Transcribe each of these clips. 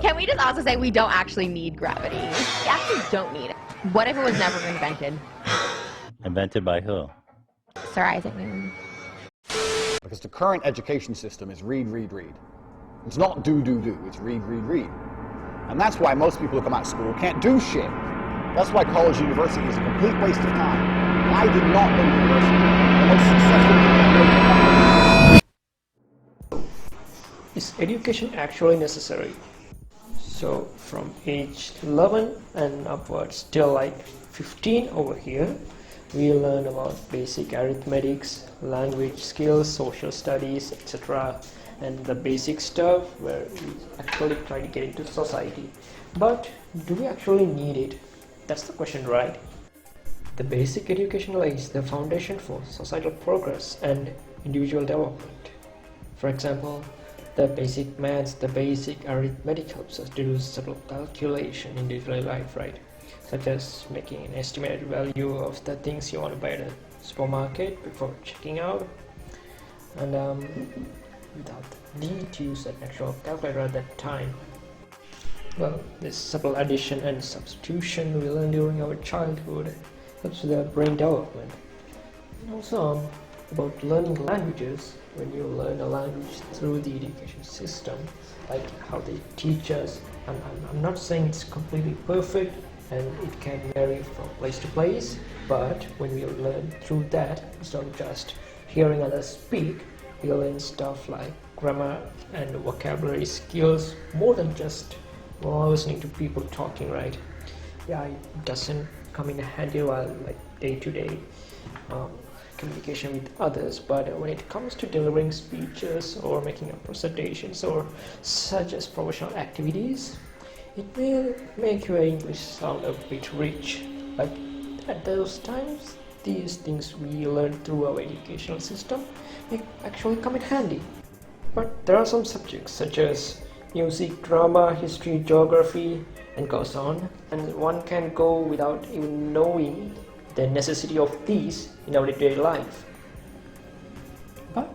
Can we just also say we don't actually need gravity? We actually don't need it. What if it was never invented? Invented by who? Sir Isaac Newton. Because the current education system is read, read, read. It's not do, do, do. It's read, read, read. And that's why most people who come out of school can't do shit. That's why college university is a complete waste of time. I did not go to university. The most successful people. Is education actually necessary? So from age 11 and upwards till like 15 over here, we learn about basic arithmetics, language skills, social studies, etc. and the basic stuff where we actually try to get into society. But do we actually need it? That's the question, right? The basic education lays the foundation for societal progress and individual development. For example, the basic maths, the basic arithmetic helps us to do subtle calculation in daily life, right? Such as making an estimated value of the things you want to buy at a supermarket before checking out. And without the need to use an actual calculator at that time. Well, this subtle addition and substitution we learn during our childhood helps with the brain development. And also about learning languages, when you learn a language through the education system, like how they teach us. I'm not saying it's completely perfect and it can vary from place to place, but when we learn through that, instead of just hearing others speak, we learn stuff like grammar and vocabulary skills more than just listening to people talking, right? Yeah, it doesn't come in handy while like day-to-day communication with others, but when it comes to delivering speeches or making up presentations or such as professional activities, it will make your English sound a bit rich. But at those times, these things we learn through our educational system may actually come in handy. But there are some subjects such as music, drama, history, geography, and goes on, and one can go without even knowing the necessity of these in our day-to-day life. But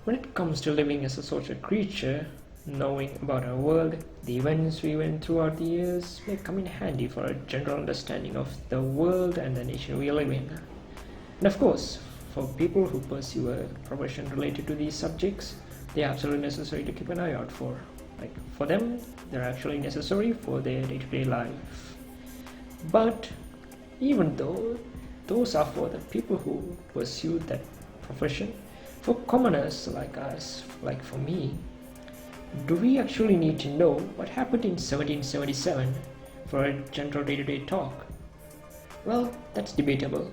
when it comes to living as a social creature, knowing about our world, the events we went throughout the years may come in handy for a general understanding of the world and the nation we live in. And of course, for people who pursue a profession related to these subjects, they are absolutely necessary to keep an eye out for. Like for them, they're actually necessary for their day-to-day life. But even though those are for the people who pursue that profession, for commoners like us, like for me, do we actually need to know what happened in 1777 for a general day-to-day talk? Well, that's debatable.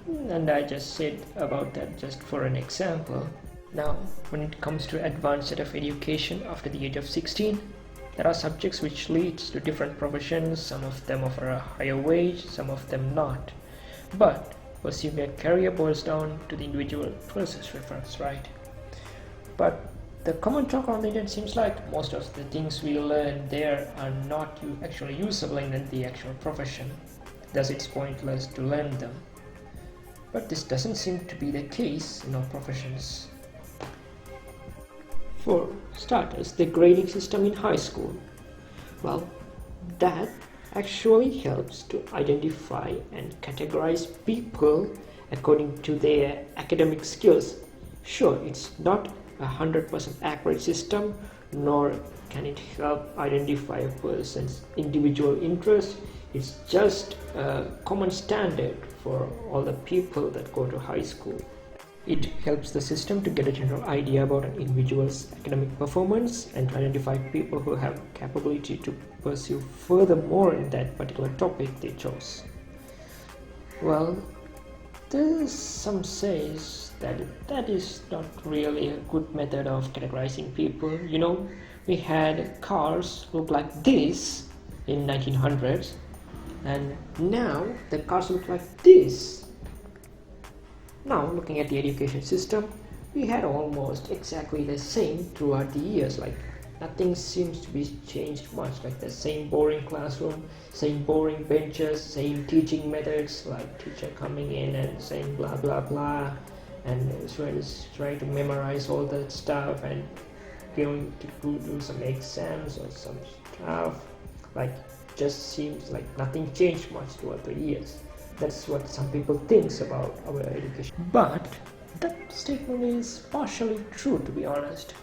And I just said about that just for an example. Now, when it comes to advanced set of education after the age of 16, there are subjects which leads to different professions. Some of them offer a higher wage, some of them not. But pursuing a career boils down to the individual person's preference, right? But the common talk on the internet seems like most of the things we learn there are not actually usable in the actual profession. Thus it's pointless to learn them. But this doesn't seem to be the case in our professions. For starters, the grading system in high school. Well, that actually helps to identify and categorize people according to their academic skills. Sure, it's not 100% accurate system, nor can it help identify a person's individual interest. It's just a common standard for all the people that go to high school. It helps the system to get a general idea about an individual's academic performance and to identify people who have capability to pursue furthermore in that particular topic they chose. Well, there's some says that is not really a good method of categorizing people. You know, we had cars look like this in 1900s, and now the cars look like this. Now, looking at the education system, we had almost exactly the same throughout the years. Like nothing seems to be changed much. Like the same boring classroom, same boring benches, same teaching methods, like teacher coming in and saying blah blah blah, and students trying to memorize all that stuff, and going to do some exams or some stuff. Like, just seems like nothing changed much throughout the years. That's what some people think about our education. But that statement is partially true, to be honest,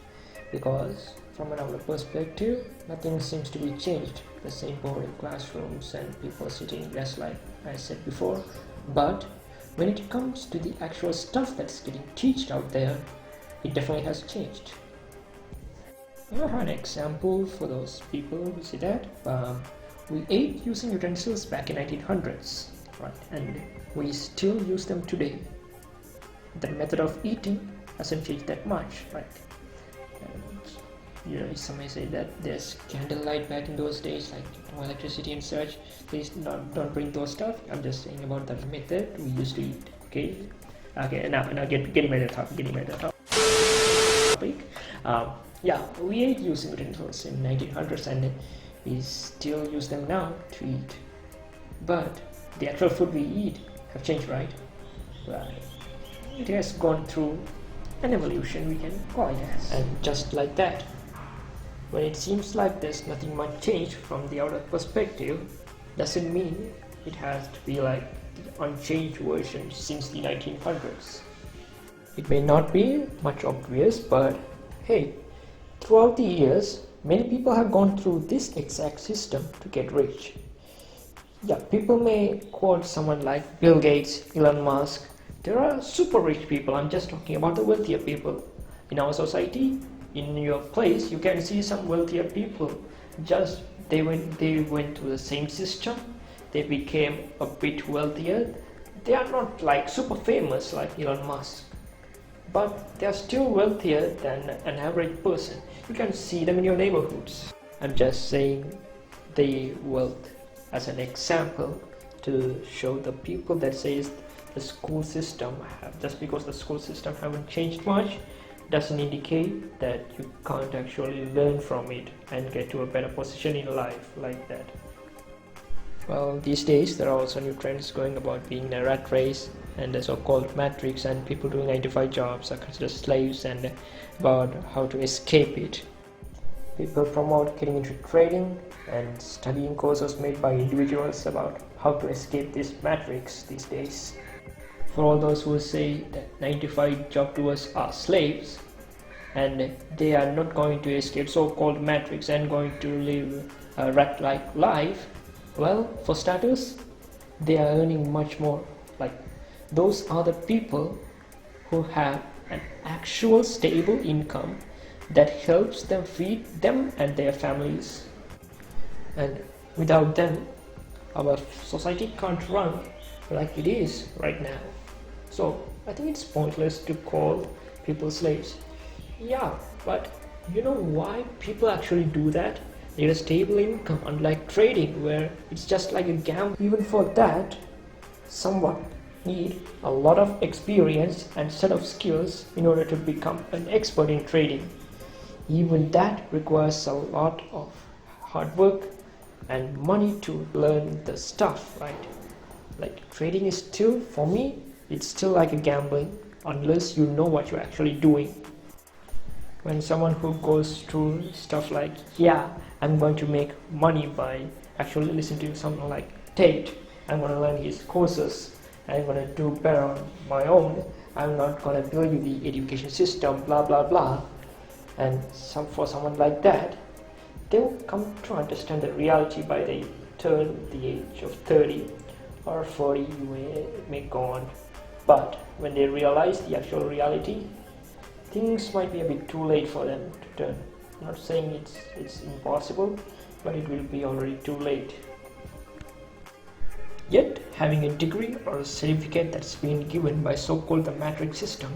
because from another perspective, nothing seems to be changed. The same boring classrooms and people sitting just like I said before. But when it comes to the actual stuff that's getting taught out there, it definitely has changed. I have an example for those people who see that. We ate using utensils back in 1900s, right? And we still use them today. The method of eating hasn't changed that much, right? And, some may say that there's candlelight back in those days, like no electricity and such. Please don't bring those stuff. I'm just saying about that method we used to eat. Okay. Now getting back to the topic. Yeah, we ate using utensils in 1900s, and we still use them now to eat. But the actual food we eat have changed, right? Right. It has gone through an evolution, we can call it as. And just like that, when it seems like there's nothing much changed from the outer perspective, doesn't mean it has to be like the unchanged version since the 1900s. It may not be much obvious, but hey, throughout the years, many people have gone through this exact system to get rich. Yeah, people may quote someone like Bill Gates, Elon Musk. There are super rich people. I'm just talking about the wealthier people. In our society, in your place, you can see some wealthier people. Just they went through the same system. They became a bit wealthier. They are not like super famous like Elon Musk, but they are still wealthier than an average person. You can see them in your neighborhoods. I'm just saying the wealth as an example to show the people that says the school system, just because the school system haven't changed much, doesn't indicate that you can't actually learn from it and get to a better position in life like that. Well, these days there are also new trends going about being a rat race and the so-called matrix, and people doing 9-to-5 jobs are considered slaves, and about how to escape it. People promote getting into trading and studying courses made by individuals about how to escape this matrix these days. For all those who say that 9-to-5 job doers are slaves and they are not going to escape so-called matrix and going to live a rat-like life, well, for starters, they are earning much more. Like, those are the people who have an actual stable income that helps them feed them and their families. And without them, our society can't run like it is right now. So I think it's pointless to call people slaves. Yeah, but you know why people actually do that? They get a stable income, unlike trading where it's just like a gamble. Even for that, someone need a lot of experience and set of skills in order to become an expert in trading. Even that requires a lot of hard work and money to learn the stuff, right? Like, trading is still, for me, it's still like a gambling unless you know what you're actually doing. When someone who goes through stuff like, yeah, I'm going to make money by actually listening to someone like Tate, I'm going to learn his courses, I'm going to do better on my own, I'm not going to build you the education system, blah blah blah. And for someone like that, they will come to understand the reality by they turn the age of 30 or 40, you may go on. But when they realize the actual reality, things might be a bit too late for them to turn. I'm not saying it's impossible, but it will be already too late. Yet, having a degree or a certificate that's been given by so-called the matrix system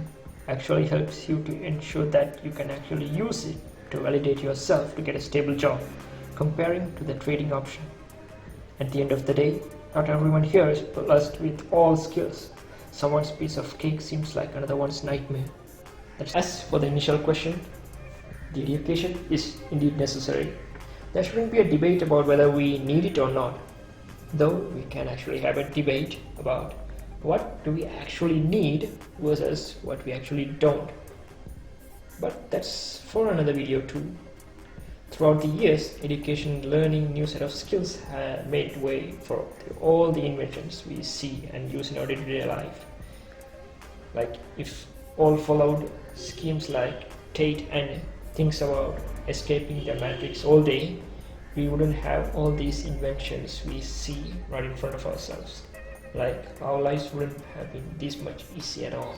actually helps you to ensure that you can actually use it to validate yourself to get a stable job, comparing to the trading option. At the end of the day, not everyone here is blessed with all skills. Someone's piece of cake seems like another one's nightmare. As for the initial question, the education is indeed necessary. There shouldn't be a debate about whether we need it or not, though we can actually have a debate about what do we actually need versus what we actually don't. But that's for another video too. Throughout the years, education, learning new set of skills have made way for all the inventions we see and use in our day-to-day life. Like if all followed schemes like Tate and thinks about escaping the matrix all day, we wouldn't have all these inventions we see right in front of ourselves. Like our lives wouldn't have been this much easy at all.